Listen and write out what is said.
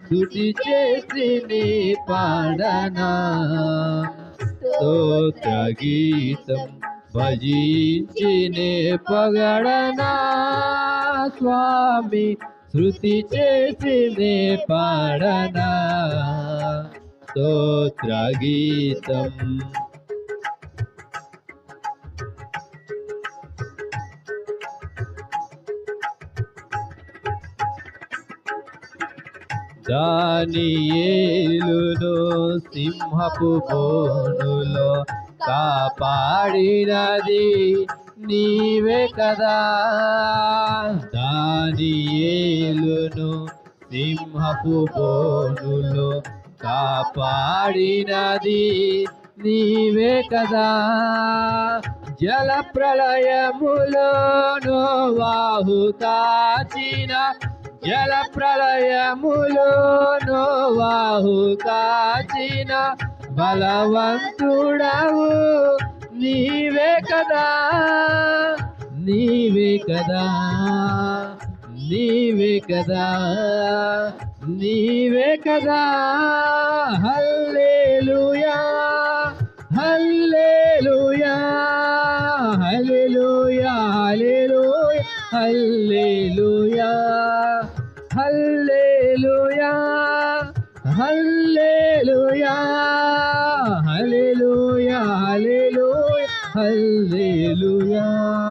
స్తుతి చేసి నీ పాడనా స్తోత్ర గీతం భజించి నే పొగడనా స్వామి శృతి చేసి నే పాడనా స్తోత్ర గీతం దానియేలును సింహపు బోనులో కాపాడినది నీవే కదా దానియేలును సింహపు బోనులో కాపాడినది నీవే కదా జల ప్రళయములో నోవాహు కాచిన జల ప్రళయములో నోవాహు కాచిన బలవంతుడవు నీవే కదా నీవే కదా నీవే కదా నీవే కదా హల్లెలూయా హల్లెలూయా హల్లెలూయా హల్లెలూయా హల్లెలూయా హల్లెలూయా హల్లెలూయా హల్లెలూయా హల్లెలూయా హల్లెలూయా